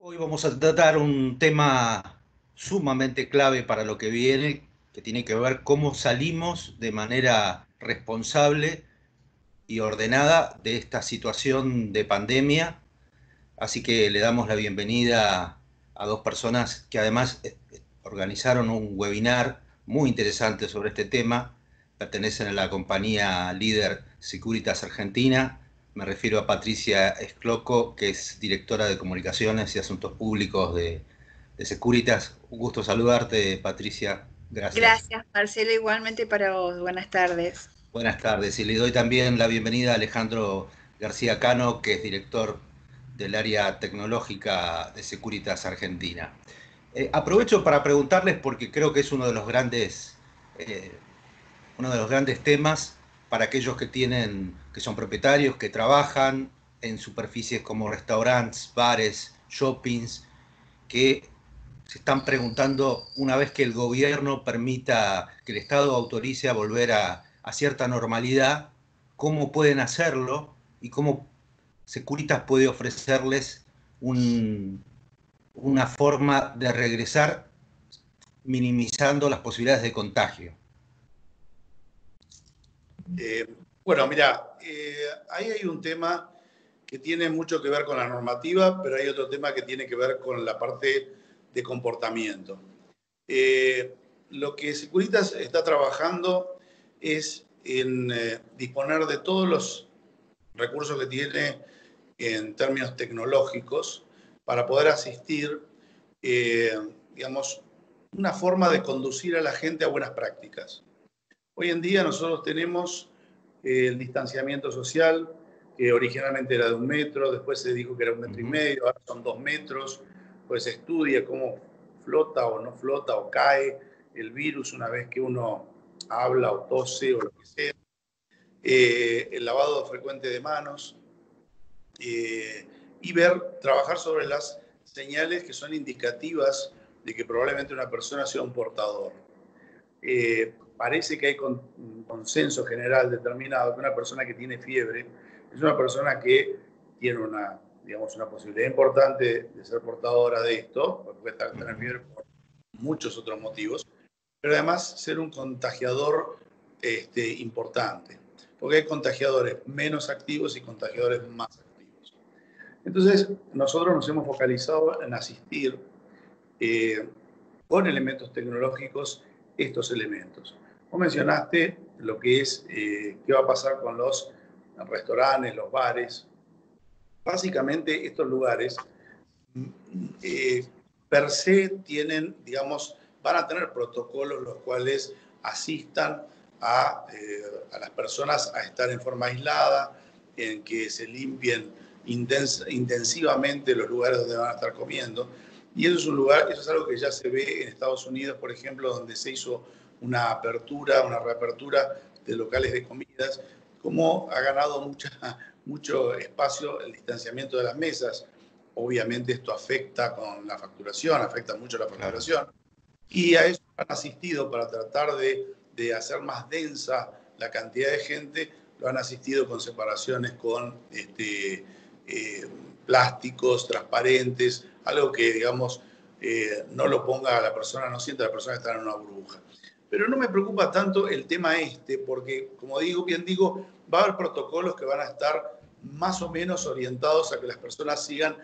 Hoy vamos a tratar un tema sumamente clave para lo que viene, que tiene que ver cómo salimos de manera responsable y ordenada de esta situación de pandemia. Así que le damos la bienvenida a dos personas que además organizaron un webinar muy interesante sobre este tema. Pertenecen a la compañía líder Securitas Argentina. Me refiero a Patricia Escloco, que es directora de Comunicaciones y Asuntos Públicos de Securitas. Un gusto saludarte, Patricia. Gracias. Gracias, Marcelo, igualmente para vos. Buenas tardes. Buenas tardes. Y le doy también la bienvenida a Alejandro García Cano, que es director del área tecnológica de Securitas Argentina. Aprovecho para preguntarles porque creo que es eh, uno de los grandes temas para aquellos que son propietarios, que trabajan en superficies como restaurantes, bares, shoppings, que se están preguntando, una vez que el gobierno permita, que el Estado autorice a volver a cierta normalidad, cómo pueden hacerlo y cómo Securitas puede ofrecerles una forma de regresar minimizando las posibilidades de contagio. Bueno, mira, ahí hay un tema que tiene mucho que ver con la normativa, pero hay otro tema que tiene que ver con la parte de comportamiento. Lo que Securitas está trabajando es en disponer de todos los recursos que tiene en términos tecnológicos para poder asistir, digamos, una forma de conducir a la gente a buenas prácticas. Hoy en día nosotros tenemos el distanciamiento social, que originalmente era de 1 metro, después se dijo que era 1,5 metros, ahora son 2 metros, pues se estudia cómo flota o no flota o cae el virus una vez que uno habla o tose o lo que sea. El lavado frecuente de manos y trabajar sobre las señales que son indicativas de que probablemente una persona sea un portador. Parece que hay un consenso general determinado que una persona que tiene fiebre es una persona que tiene una posibilidad importante de ser portadora de esto, porque puede tener fiebre por muchos otros motivos, pero además ser un contagiador importante, porque hay contagiadores menos activos y contagiadores más activos. Entonces, nosotros nos hemos focalizado en asistir con elementos tecnológicos estos elementos. Vos mencionaste lo que es qué va a pasar con los restaurantes, los bares. Básicamente estos lugares per se tienen, digamos, van a tener protocolos los cuales asistan a las personas a estar en forma aislada, en que se limpien intensivamente los lugares donde van a estar comiendo. Y eso es algo que ya se ve en Estados Unidos, por ejemplo, donde se hizo una reapertura de locales de comidas, como ha ganado mucho espacio el distanciamiento de las mesas. Obviamente esto afecta mucho la facturación. Y a eso han asistido para tratar de hacer más densa la cantidad de gente, lo han asistido con separaciones con plásticos transparentes, algo que, digamos, no lo ponga a la persona, no sienta a la persona que está en una burbuja. Pero no me preocupa tanto el tema porque, como bien digo, va a haber protocolos que van a estar más o menos orientados a que las personas sigan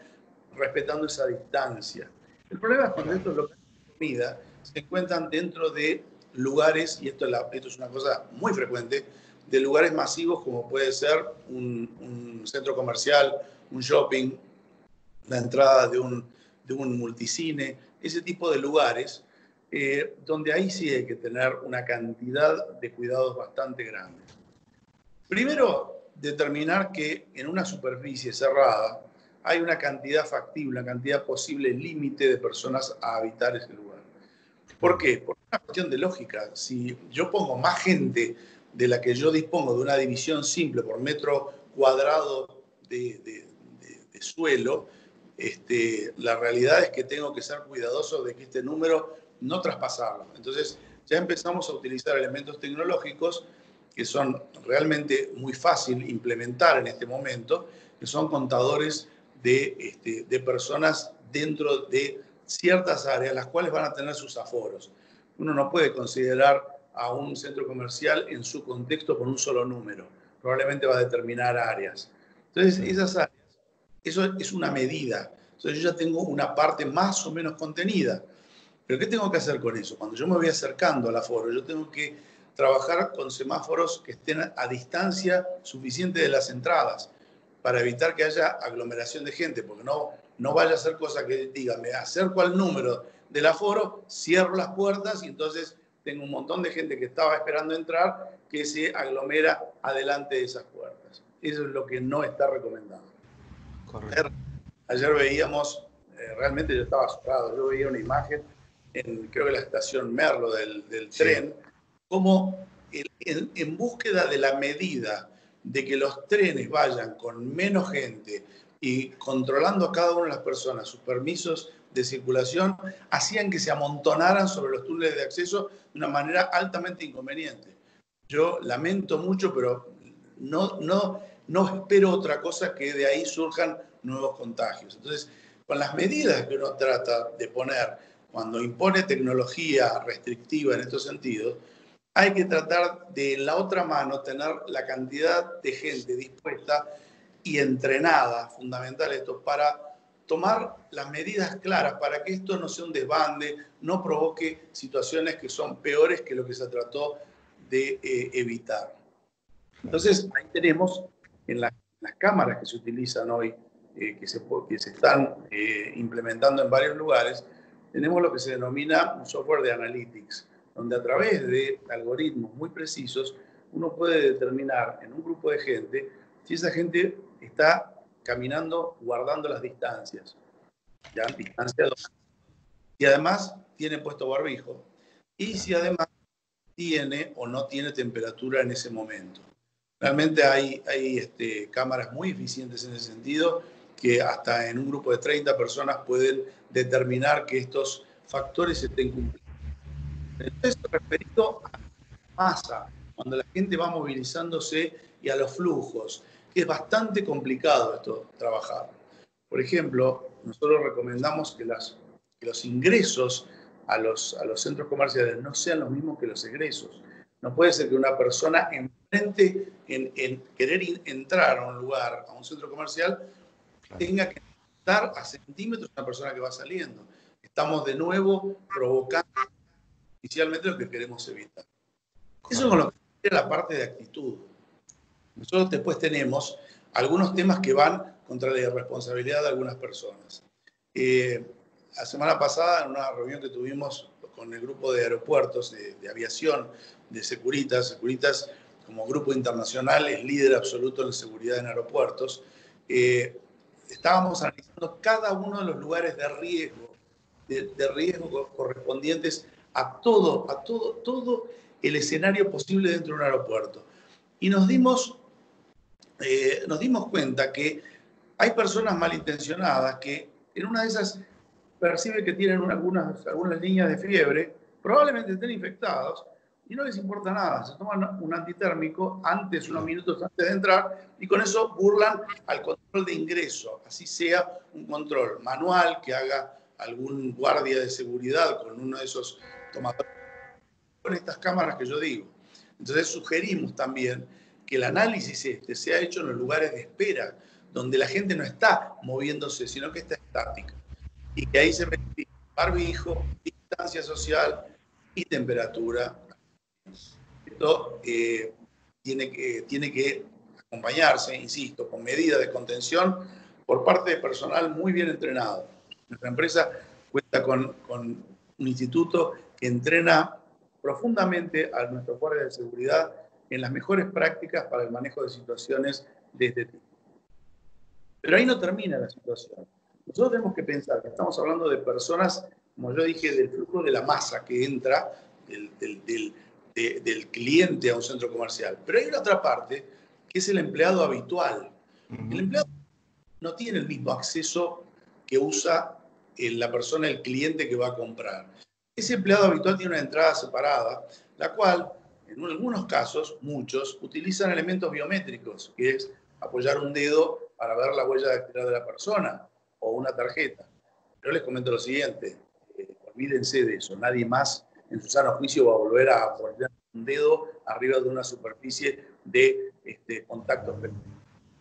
respetando esa distancia. El problema es cuando estos locales de comida se encuentran dentro de lugares, y esto es una cosa muy frecuente, de lugares masivos como puede ser un centro comercial, un shopping, la entrada de un multicine, ese tipo de lugares, donde ahí sí hay que tener una cantidad de cuidados bastante grandes. Primero, determinar que en una superficie cerrada hay una cantidad factible, una cantidad posible límite de personas a habitar ese lugar. ¿Por qué? Por una cuestión de lógica. Si yo pongo más gente de la que yo dispongo de una división simple por metro cuadrado de suelo, la realidad es que tengo que ser cuidadoso de que este número no traspasarlo. Entonces ya empezamos a utilizar elementos tecnológicos que son realmente muy fácil implementar en este momento, que son contadores de personas dentro de ciertas áreas, las cuales van a tener sus aforos. Uno no puede considerar a un centro comercial en su contexto con un solo número. Probablemente va a determinar áreas. Entonces, esas áreas, eso es una medida. Entonces, yo ya tengo una parte más o menos contenida. Pero ¿qué tengo que hacer con eso? Cuando yo me voy acercando al aforo, yo tengo que trabajar con semáforos que estén a distancia suficiente de las entradas para evitar que haya aglomeración de gente, porque no vaya a ser cosa que diga, me acerco al número del aforo, cierro las puertas y entonces tengo un montón de gente que estaba esperando entrar que se aglomera adelante de esas puertas. Eso es lo que no está recomendado. Correcto. Ayer veíamos, realmente yo estaba asustado, yo veía una imagen en, creo que la estación Merlo del tren, como en búsqueda de la medida de que los trenes vayan con menos gente y controlando a cada una de las personas sus permisos de circulación, hacían que se amontonaran sobre los túneles de acceso de una manera altamente inconveniente. Yo lamento mucho, pero no espero otra cosa que de ahí surjan nuevos contagios. Entonces, con las medidas que uno trata de poner cuando impone tecnología restrictiva en estos sentidos, hay que tratar de, en la otra mano, tener la cantidad de gente dispuesta y entrenada, fundamental esto, para tomar las medidas claras para que esto no sea un desbande, no provoque situaciones que son peores que lo que se trató de evitar. Entonces, ahí tenemos en las cámaras que se utilizan hoy, que se están implementando en varios lugares, tenemos lo que se denomina un software de analytics, donde a través de algoritmos muy precisos uno puede determinar en un grupo de gente si esa gente está caminando guardando las distancias, ya distancia 2, y además tiene puesto barbijo, y si además tiene o no tiene temperatura en ese momento. Realmente hay cámaras muy eficientes en ese sentido, que hasta en un grupo de 30 personas pueden determinar que estos factores estén cumplidos. Entonces, referido a la masa, cuando la gente va movilizándose y a los flujos, que es bastante complicado esto trabajar. Por ejemplo, nosotros recomendamos que los ingresos a los centros comerciales no sean los mismos que los egresos. No puede ser que una persona enfrente en querer entrar a un lugar, a un centro comercial, tenga que estar a centímetros de una persona que va saliendo. Estamos de nuevo provocando inicialmente lo que queremos evitar. Eso es con lo que es la parte de actitud. Nosotros después tenemos algunos temas que van contra la irresponsabilidad de algunas personas. La semana pasada, en una reunión que tuvimos con el grupo de aeropuertos, de aviación, de Securitas como grupo internacional es líder absoluto en seguridad en aeropuertos, estábamos analizando cada uno de los lugares de riesgo correspondientes a todo el escenario posible dentro de un aeropuerto. Y nos dimos cuenta que hay personas malintencionadas que en una de esas perciben que tienen algunas líneas de fiebre, probablemente estén infectados y no les importa nada. Se toman un antitérmico unos minutos antes de entrar y con eso burlan al control de ingreso, así sea un control manual que haga algún guardia de seguridad con uno de esos tomadores, con estas cámaras que yo digo. Entonces sugerimos también que el análisis sea hecho en los lugares de espera, donde la gente no está moviéndose, sino que está estática. Y que ahí se verifica barbijo, distancia social y temperatura. Esto tiene que acompañarse, insisto, con medidas de contención por parte de personal muy bien entrenado. Nuestra empresa cuenta con un instituto que entrena profundamente a nuestros guardias de seguridad en las mejores prácticas para el manejo de situaciones de este tipo. Pero ahí no termina la situación. Nosotros tenemos que pensar que estamos hablando de personas, como yo dije, del flujo de la masa que entra del cliente a un centro comercial. Pero hay una otra parte, que es el empleado habitual. El empleado no tiene el mismo acceso que usa la persona, el cliente que va a comprar. Ese empleado habitual tiene una entrada separada, la cual, en algunos casos, muchos, utilizan elementos biométricos, que es apoyar un dedo para ver la huella dactilar de la persona o una tarjeta. Pero les comento lo siguiente, olvídense de eso, nadie más en su sano juicio va a volver a poner un dedo arriba de una superficie de contacto.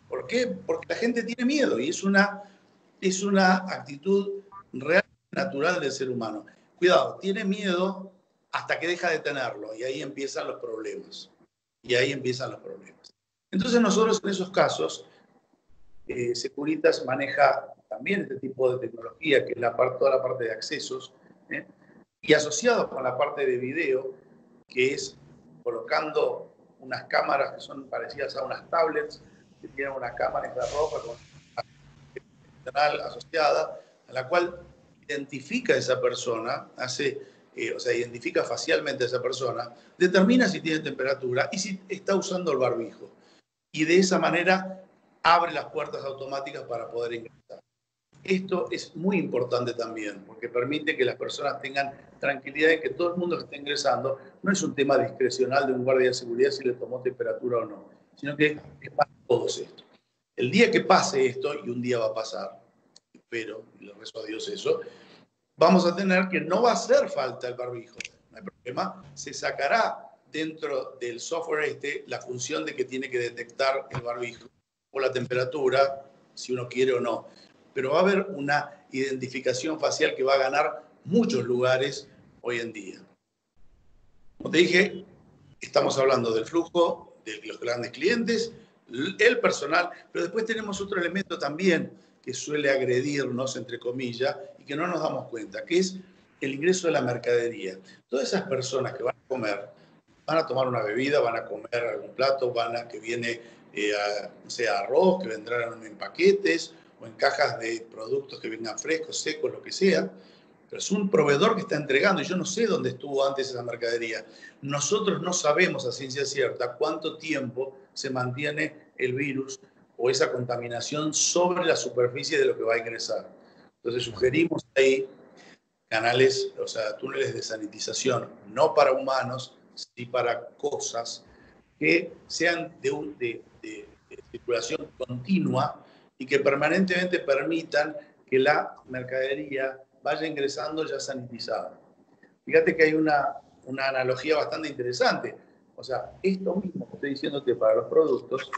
¿Por qué? Porque la gente tiene miedo y es una actitud real y natural del ser humano. Cuidado, tiene miedo hasta que deja de tenerlo y ahí empiezan los problemas. Entonces nosotros en esos casos, Securitas maneja también este tipo de tecnología, que es toda la parte de accesos, ¿eh? Y asociado con la parte de video, que es colocando unas cámaras que son parecidas a unas tablets, que tienen una cámara infrarroja con una asociada, a la cual identifica a esa persona, identifica facialmente a esa persona, determina si tiene temperatura y si está usando el barbijo. Y de esa manera abre las puertas automáticas para poder ingresar. Esto es muy importante también, porque permite que las personas tengan tranquilidad de que todo el mundo que está ingresando no es un tema discrecional de un guardia de seguridad si le tomó temperatura o no, sino que es para todos esto. El día que pase esto, y un día va a pasar, espero, y le rezo a Dios eso, vamos a tener que no va a hacer falta el barbijo, no hay problema, se sacará dentro del software la función de que tiene que detectar el barbijo o la temperatura, si uno quiere o no. Pero va a haber una identificación facial que va a ganar muchos lugares hoy en día. Como te dije, estamos hablando del flujo de los grandes clientes, el personal, pero después tenemos otro elemento también que suele agredirnos, entre comillas, y que no nos damos cuenta, que es el ingreso de la mercadería. Todas esas personas que van a comer, van a tomar una bebida, van a comer algún plato, que viene arroz, que vendrán en paquetes o en cajas de productos que vengan frescos, secos, lo que sea, pero es un proveedor que está entregando y yo no sé dónde estuvo antes esa mercadería. Nosotros no sabemos a ciencia cierta cuánto tiempo se mantiene el virus o esa contaminación sobre la superficie de lo que va a ingresar. Entonces sugerimos ahí canales, o sea, túneles de sanitización, no para humanos, sí para cosas que sean de circulación continua y que permanentemente permitan que la mercadería vaya ingresando ya sanitizada. Fíjate que hay una analogía bastante interesante. O sea, esto mismo que estoy diciéndote para los productos,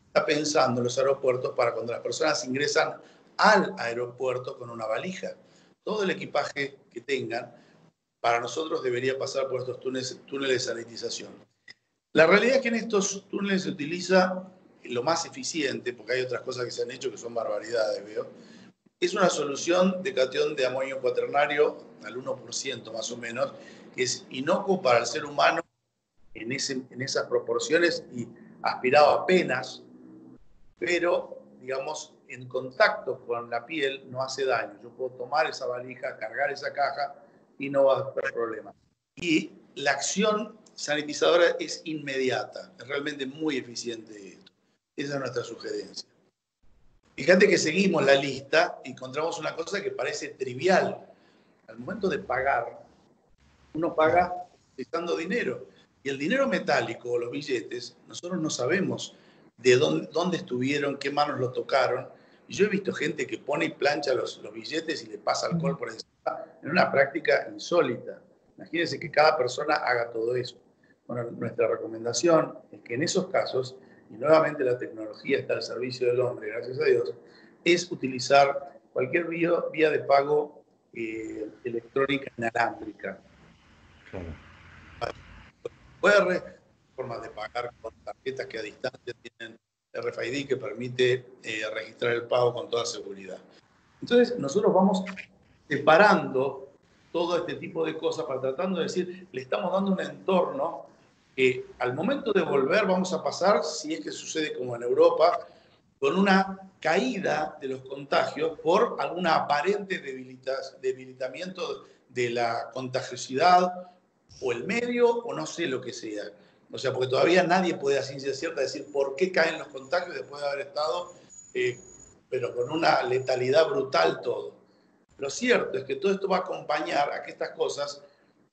está pensando en los aeropuertos para cuando las personas ingresan al aeropuerto con una valija. Todo el equipaje que tengan, para nosotros debería pasar por estos túneles de sanitización. La realidad es que en estos túneles se utiliza lo más eficiente, porque hay otras cosas que se han hecho que son barbaridades, veo. Es una solución de catión de amonio cuaternario al 1% más o menos, que es inocuo para el ser humano en esas proporciones y aspirado apenas, pero, digamos, en contacto con la piel no hace daño. Yo puedo tomar esa valija, cargar esa caja y no va a haber problema. Y la acción sanitizadora es inmediata, es realmente muy eficiente esto. Esa es nuestra sugerencia. Fíjate que seguimos la lista y encontramos una cosa que parece trivial. Al momento de pagar, uno paga utilizando dinero. Y el dinero metálico, los billetes, nosotros no sabemos de dónde estuvieron, qué manos lo tocaron. Y yo he visto gente que pone y plancha los billetes y le pasa alcohol por encima en una práctica insólita. Imagínense que cada persona haga todo eso. Bueno, nuestra recomendación es que en esos casos, y nuevamente la tecnología está al servicio del hombre, gracias a Dios, es utilizar cualquier vía de pago electrónica inalámbrica. QR, formas de pagar con tarjetas que a distancia tienen RFID que permite registrar el pago con toda seguridad. Entonces, nosotros vamos separando todo este tipo de cosas para tratando de decir, le estamos dando un entorno que al momento de volver vamos a pasar, si es que sucede como en Europa, con una caída de los contagios por alguna aparente debilitamiento de la contagiosidad o el medio o no sé lo que sea. O sea, porque todavía nadie puede a ciencia cierta decir por qué caen los contagios después de haber estado, pero con una letalidad brutal todo. Lo cierto es que todo esto va a acompañar a que estas cosas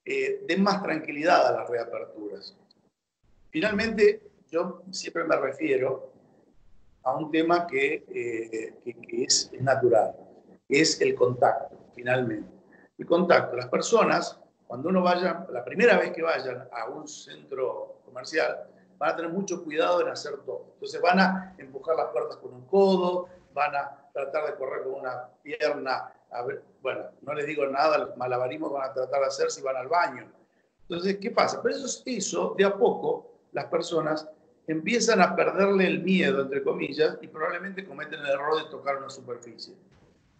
den más tranquilidad a las reaperturas. Finalmente, yo siempre me refiero a un tema que es natural, es el contacto, finalmente. El contacto, las personas, cuando uno vaya, la primera vez que vayan a un centro comercial, van a tener mucho cuidado en hacer todo. Entonces van a empujar las puertas con un codo, van a tratar de correr con una pierna, bueno, no les digo nada, los malabarismos van a tratar de hacer si van al baño. Entonces, ¿qué pasa? Pero eso de a poco, las personas empiezan a perderle el miedo, entre comillas, y probablemente cometen el error de tocar una superficie.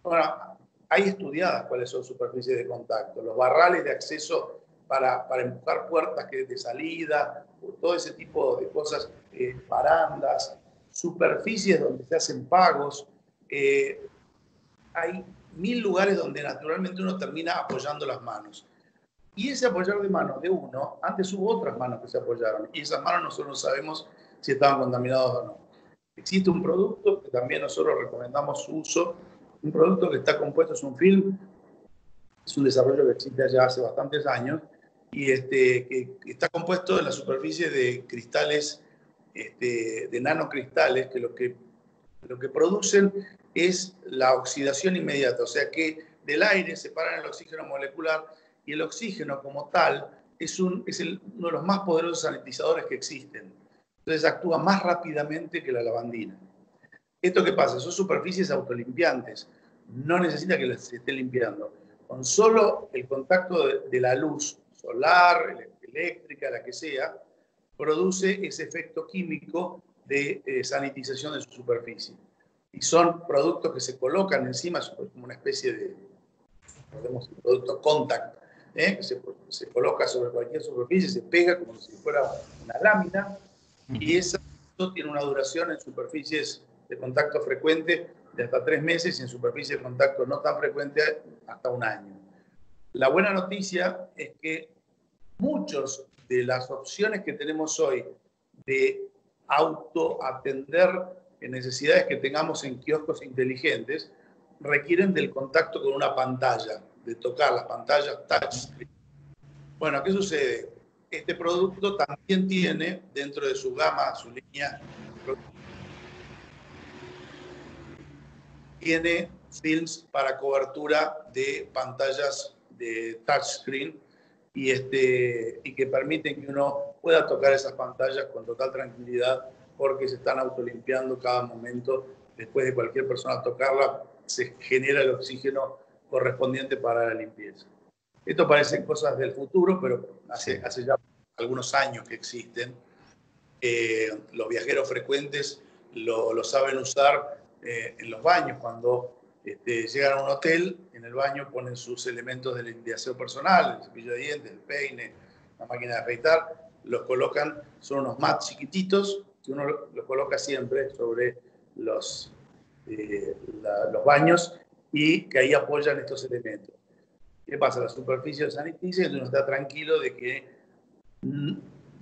Ahora, hay estudiadas cuáles son superficies de contacto, los barrales de acceso para empujar puertas de salida, todo ese tipo de cosas, barandas, superficies donde se hacen pagos. Hay 1000 lugares donde naturalmente uno termina apoyando las manos. Y ese apoyar de manos de uno, antes hubo otras manos que se apoyaron, y esas manos nosotros no sabemos si estaban contaminadas o no. Existe un producto que también nosotros recomendamos su uso, un producto que está compuesto, es un film, es un desarrollo que existe ya hace bastantes años, y que está compuesto en la superficie de cristales, de nanocristales, que lo que producen es la oxidación inmediata, o sea que del aire separan el oxígeno molecular, y el oxígeno como tal es uno de los más poderosos sanitizadores que existen. Entonces actúa más rápidamente que la lavandina. ¿Esto qué pasa? Son superficies autolimpiantes. No necesita que las esté limpiando. Con solo el contacto de la luz solar, eléctrica, la que sea, produce ese efecto químico de sanitización de su superficie. Y son productos que se colocan encima, como una especie de, podemos decir, producto contact, que se coloca sobre cualquier superficie, se pega como si fuera una lámina, y eso tiene una duración en superficies de contacto frecuente de hasta 3 meses y en superficie de contacto no tan frecuente hasta 1 año. La buena noticia es que muchas de las opciones que tenemos hoy de autoatender necesidades que tengamos en kioscos inteligentes requieren del contacto con una pantalla, de tocar las pantallas touchscreen. Bueno, ¿qué sucede? Este producto también tiene dentro de su gama, su línea, tiene films para cobertura de pantallas de touchscreen y que permiten que uno pueda tocar esas pantallas con total tranquilidad porque se están autolimpiando cada momento. Después de cualquier persona tocarla, se genera el oxígeno correspondiente para la limpieza. Esto parecen cosas del futuro, pero hace ya algunos años que existen. Los viajeros frecuentes lo saben usar en los baños. Cuando llegan a un hotel, en el baño ponen sus elementos de aseo personal, el cepillo de dientes, el peine, la máquina de afeitar, los colocan, son unos mats chiquititos que uno los coloca siempre sobre los baños y que ahí apoyan estos elementos. ¿Qué pasa? La superficie sanitiza y uno está tranquilo de que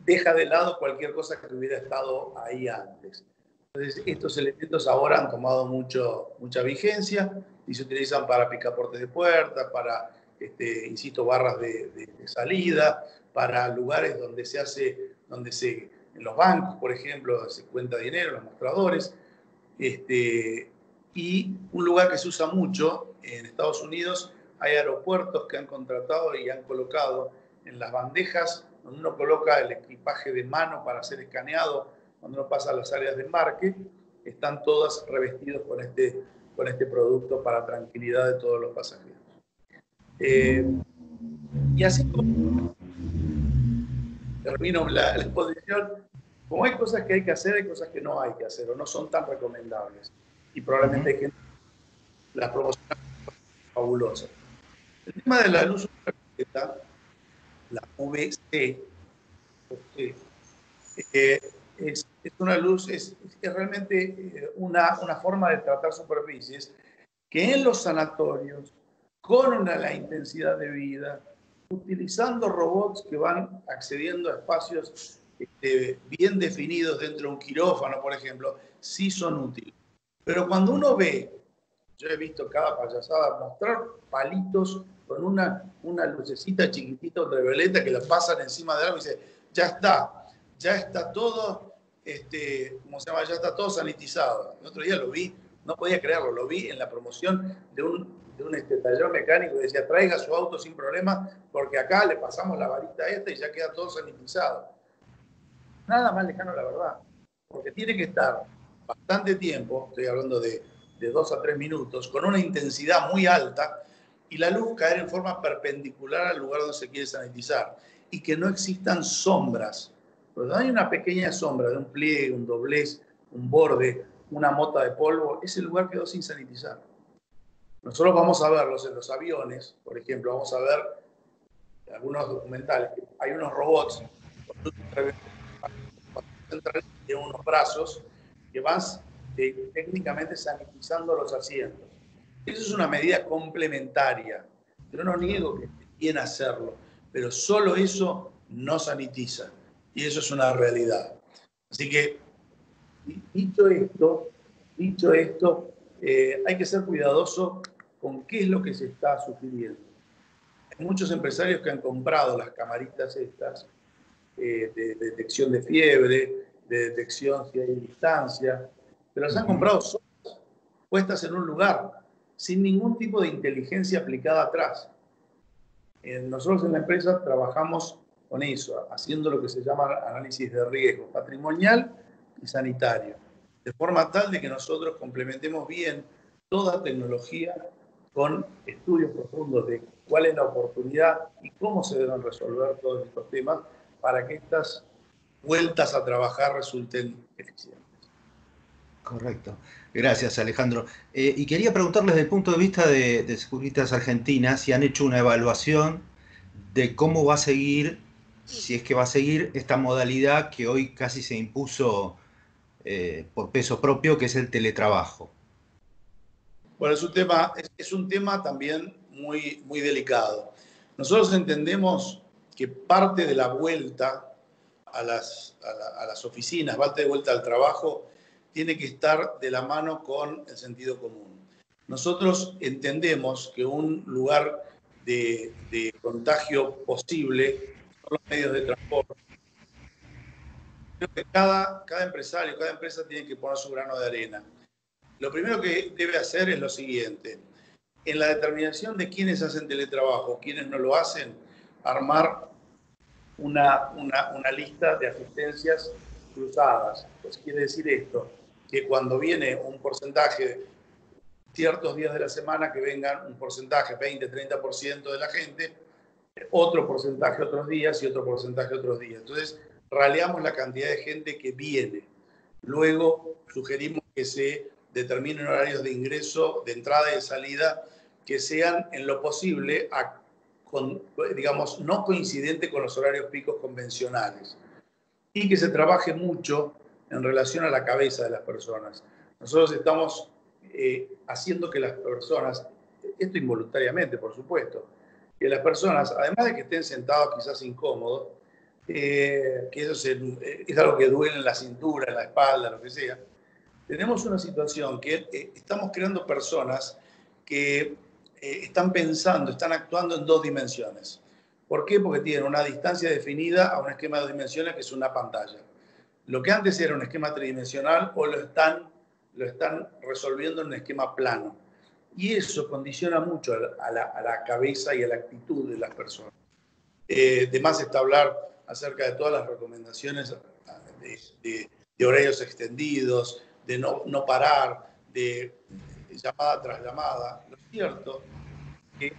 deja de lado cualquier cosa que hubiera estado ahí antes. Entonces, estos elementos ahora han tomado mucha vigencia y se utilizan para picaportes de puertas, para, insisto, barras de salida, para lugares donde en los bancos, por ejemplo, se cuenta dinero, los mostradores. Y un lugar que se usa mucho en Estados Unidos, hay aeropuertos que han contratado y han colocado en las bandejas donde uno coloca el equipaje de mano para ser escaneado, cuando uno pasa a las áreas de embarque, están todas revestidos con este producto para tranquilidad de todos los pasajeros. Y así como termino la exposición, como hay cosas que hay que hacer, hay cosas que no hay que hacer o no son tan recomendables. Y probablemente hay gente que las promociona fabulosas. El tema de la luz ultravioleta, la UVC, es una luz, es realmente una forma de tratar superficies que en los sanatorios, con la intensidad de vida, utilizando robots que van accediendo a espacios bien definidos dentro de un quirófano, por ejemplo, sí son útiles. Pero cuando uno ve, yo he visto cada payasada mostrar palitos con una lucecita chiquitita ultravioleta que la pasan encima de algo y dice, ya está todo, ¿cómo se llama? Ya está todo sanitizado. El otro día lo vi No podía creerlo, lo vi en la promoción de un taller mecánico que decía, traiga su auto sin problema, porque acá le pasamos la varita esta y ya queda todo sanitizado. Nada más lejano a la verdad, porque tiene que estar bastante tiempo, estoy hablando de 2 a 3 minutos, con una intensidad muy alta y la luz caer en forma perpendicular al lugar donde se quiere sanitizar y que no existan sombras. Cuando hay una pequeña sombra de un pliegue, un doblez, un borde, una mota de polvo, ese lugar quedó sin sanitizar. Nosotros vamos a verlos en los aviones, por ejemplo, vamos a ver en algunos documentales, hay unos robots de unos brazos que van técnicamente sanitizando los asientos. Eso es una medida complementaria. Yo no niego que esté bien hacerlo, pero solo eso no sanitiza. Y eso es una realidad. Así que, dicho esto, hay que ser cuidadoso con qué es lo que se está sugiriendo. Hay muchos empresarios que han comprado las camaritas estas de detección de fiebre, de detección si hay distancia, pero las han comprado solas, puestas en un lugar, sin ningún tipo de inteligencia aplicada atrás. Nosotros en la empresa trabajamos con eso, haciendo lo que se llama análisis de riesgo patrimonial y sanitario, de forma tal de que nosotros complementemos bien toda tecnología con estudios profundos de cuál es la oportunidad y cómo se deben resolver todos estos temas para que estas vueltas a trabajar resulten eficientes. Correcto. Gracias, Alejandro. Y quería preguntarles desde el punto de vista de Securitas Argentina, si han hecho una evaluación de cómo va a seguir, si es que va a seguir esta modalidad que hoy casi se impuso por peso propio, que es el teletrabajo. Bueno, es un tema también muy, muy delicado. Nosotros entendemos que parte de la vuelta a las oficinas, parte de vuelta al trabajo, tiene que estar de la mano con el sentido común. Nosotros entendemos que un lugar de contagio posible son los medios de transporte. Creo que cada empresario, cada empresa tiene que poner su grano de arena. Lo primero que debe hacer es lo siguiente. En la determinación de quiénes hacen teletrabajo, quiénes no lo hacen, armar una lista de asistencias cruzadas. Pues quiere decir esto, que cuando viene un porcentaje, ciertos días de la semana, que vengan un porcentaje, 20, 30% de la gente, otro porcentaje otros días y otro porcentaje otros días. Entonces, raleamos la cantidad de gente que viene. Luego, sugerimos que se determinen horarios de ingreso, de entrada y de salida, que sean en lo posible, digamos, no coincidente con los horarios picos convencionales. Y que se trabaje mucho en relación a la cabeza de las personas. Nosotros estamos haciendo que las personas, esto involuntariamente, por supuesto, que las personas, además de que estén sentados quizás incómodos, que eso es algo que duele en la cintura, en la espalda, lo que sea, tenemos una situación que estamos creando personas que están pensando, están actuando en 2 dimensiones. ¿Por qué? Porque tienen una distancia definida a un esquema de 2 dimensiones que es una pantalla. Lo que antes era un esquema tridimensional o lo están resolviendo en un esquema plano. Y eso condiciona mucho a la cabeza y a la actitud de las personas. De más está hablar acerca de todas las recomendaciones de horarios extendidos, de no parar, de llamada tras llamada. Lo cierto es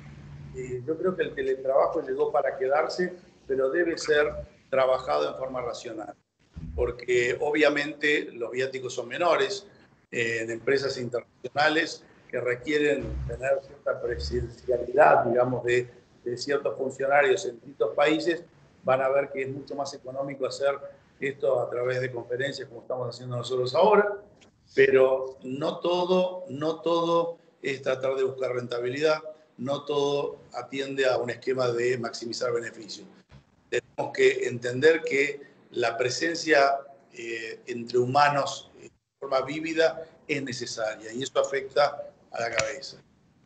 que yo creo que el teletrabajo llegó para quedarse, pero debe ser trabajado en forma racional, porque obviamente los viáticos son menores en empresas internacionales que requieren tener cierta presencialidad, digamos, de ciertos funcionarios en distintos países, van a ver que es mucho más económico hacer esto a través de conferencias como estamos haciendo nosotros ahora, pero no todo es tratar de buscar rentabilidad, no todo atiende a un esquema de maximizar beneficios. Tenemos que entender que la presencia entre humanos de forma vívida es necesaria y eso afecta a la cabeza.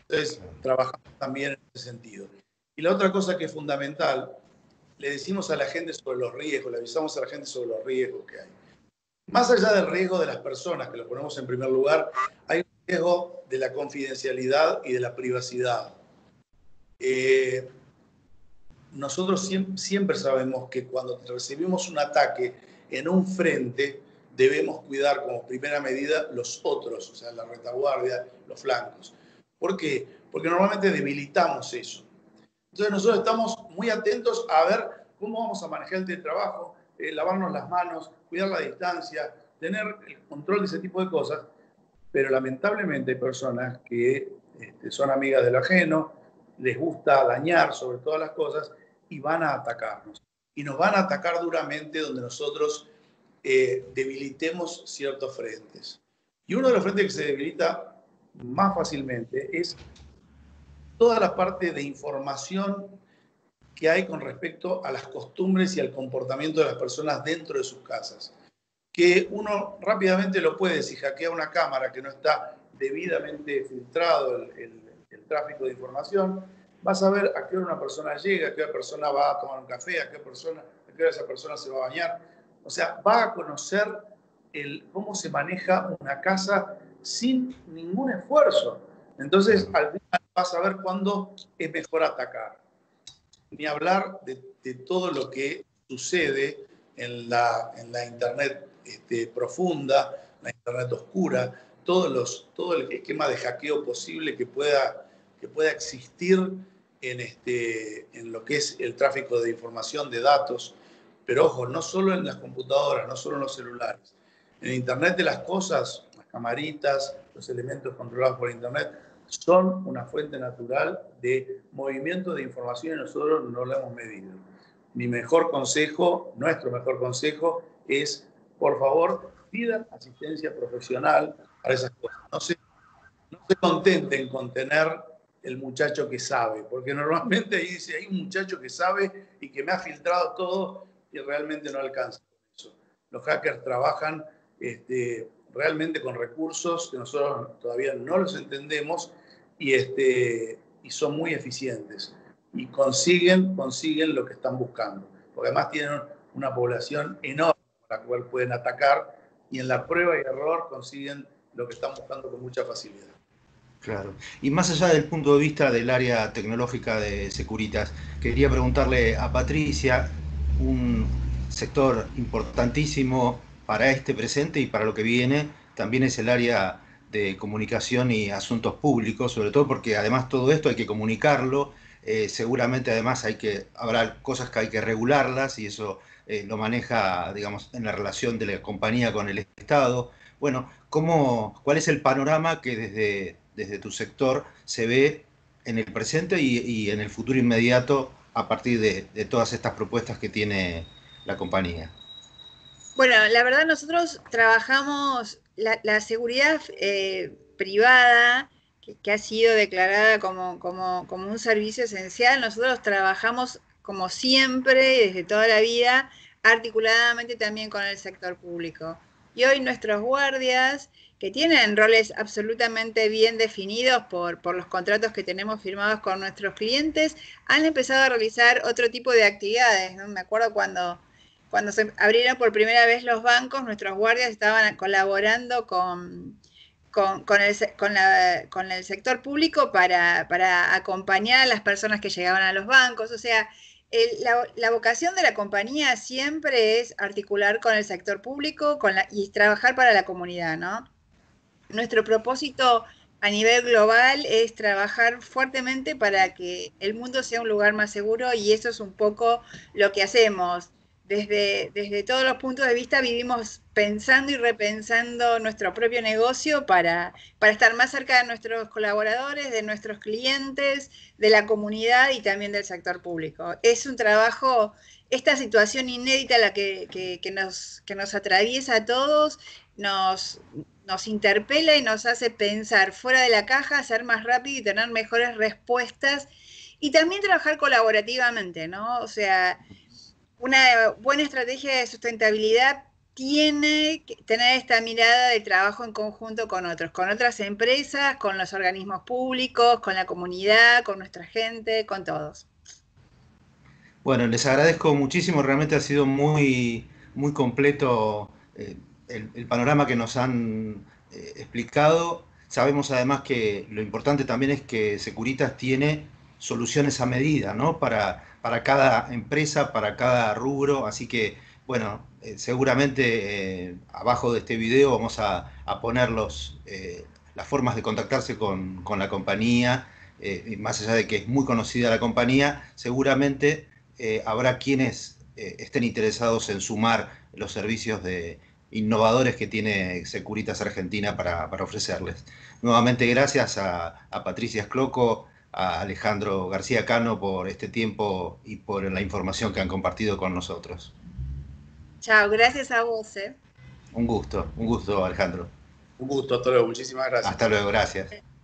Entonces, trabajamos también en ese sentido. Y la otra cosa que es fundamental, le decimos a la gente sobre los riesgos, le avisamos a la gente sobre los riesgos que hay. Más allá del riesgo de las personas, que lo ponemos en primer lugar, hay un riesgo de la confidencialidad y de la privacidad. Nosotros siempre sabemos que cuando recibimos un ataque en un frente, debemos cuidar como primera medida los otros, o sea, la retaguardia, los flancos. ¿Por qué? Porque normalmente debilitamos eso. Entonces nosotros estamos muy atentos a ver cómo vamos a manejar el teletrabajo, lavarnos las manos, cuidar la distancia, tener el control de ese tipo de cosas, pero lamentablemente hay personas que son amigas del ajeno, les gusta dañar sobre todas las cosas y van a atacarnos. Y nos van a atacar duramente donde nosotros debilitemos ciertos frentes. Y uno de los frentes que se debilita más fácilmente es toda la parte de información que hay con respecto a las costumbres y al comportamiento de las personas dentro de sus casas. Que uno rápidamente lo puede, si hackea una cámara que no está debidamente filtrado el tráfico de información, vas a ver a qué hora una persona llega, a qué hora persona va a tomar un café, a qué hora esa persona se va a bañar. O sea, va a conocer cómo se maneja una casa sin ningún esfuerzo. Entonces, al final vas a ver cuándo es mejor atacar. Ni hablar de todo lo que sucede en la Internet profunda, la Internet oscura, todo el esquema de hackeo posible que pueda existir en lo que es el tráfico de información, de datos. Pero ojo, no solo en las computadoras, no solo en los celulares. En Internet de las cosas, las camaritas, los elementos controlados por Internet, son una fuente natural de movimiento de información y nosotros no lo hemos medido. Mi mejor consejo, nuestro mejor consejo es, por favor, pidan asistencia profesional para esas cosas. No se contenten con tener el muchacho que sabe, porque normalmente ahí dice, hay un muchacho que sabe y que me ha filtrado todo y realmente no alcanza con eso. Los hackers trabajan realmente con recursos que nosotros todavía no los entendemos y son muy eficientes y consiguen lo que están buscando, porque además tienen una población enorme a la cual pueden atacar y en la prueba y error consiguen lo que están buscando con mucha facilidad. Claro. Y más allá del punto de vista del área tecnológica de Securitas, quería preguntarle a Patricia, un sector importantísimo para este presente y para lo que viene, también es el área de comunicación y asuntos públicos, sobre todo porque además todo esto hay que comunicarlo, seguramente además habrá cosas que hay que regularlas y eso lo maneja, digamos, en la relación de la compañía con el Estado. Bueno, ¿cuál es el panorama que desde tu sector se ve en el presente y en el futuro inmediato a partir de todas estas propuestas que tiene la compañía? Bueno, la verdad nosotros trabajamos la seguridad privada, que ha sido declarada como un servicio esencial. Nosotros trabajamos como siempre, desde toda la vida, articuladamente también con el sector público. Y hoy nuestros guardias, que tienen roles absolutamente bien definidos por los contratos que tenemos firmados con nuestros clientes, han empezado a realizar otro tipo de actividades, ¿no? Me acuerdo cuando se abrieron por primera vez los bancos, nuestros guardias estaban colaborando con el sector público para acompañar a las personas que llegaban a los bancos. O sea, la vocación de la compañía siempre es articular con el sector público y trabajar para la comunidad, ¿no? Nuestro propósito a nivel global es trabajar fuertemente para que el mundo sea un lugar más seguro y eso es un poco lo que hacemos. Desde todos los puntos de vista vivimos pensando y repensando nuestro propio negocio para estar más cerca de nuestros colaboradores, de nuestros clientes, de la comunidad y también del sector público. Es un trabajo, esta situación inédita la que nos atraviesa a todos, nos interpela y nos hace pensar fuera de la caja, ser más rápido y tener mejores respuestas y también trabajar colaborativamente, ¿no? O sea, una buena estrategia de sustentabilidad tiene que tener esta mirada de trabajo en conjunto con otros, con otras empresas, con los organismos públicos, con la comunidad, con nuestra gente, con todos. Bueno, les agradezco muchísimo, realmente ha sido muy, muy completo el panorama que nos han explicado. Sabemos además que lo importante también es que Securitas tiene soluciones a medida, ¿no? Para cada empresa, para cada rubro, así que, bueno, seguramente abajo de este video vamos a poner las formas de contactarse con la compañía, más allá de que es muy conocida la compañía, seguramente habrá quienes estén interesados en sumar los servicios innovadores que tiene Securitas Argentina para ofrecerles. Nuevamente gracias a Patricia Sclocco, a Alejandro García Cano por este tiempo y por la información que han compartido con nosotros. Chao, gracias a vos. Un gusto Alejandro. Un gusto, hasta luego, muchísimas gracias. Hasta luego, gracias.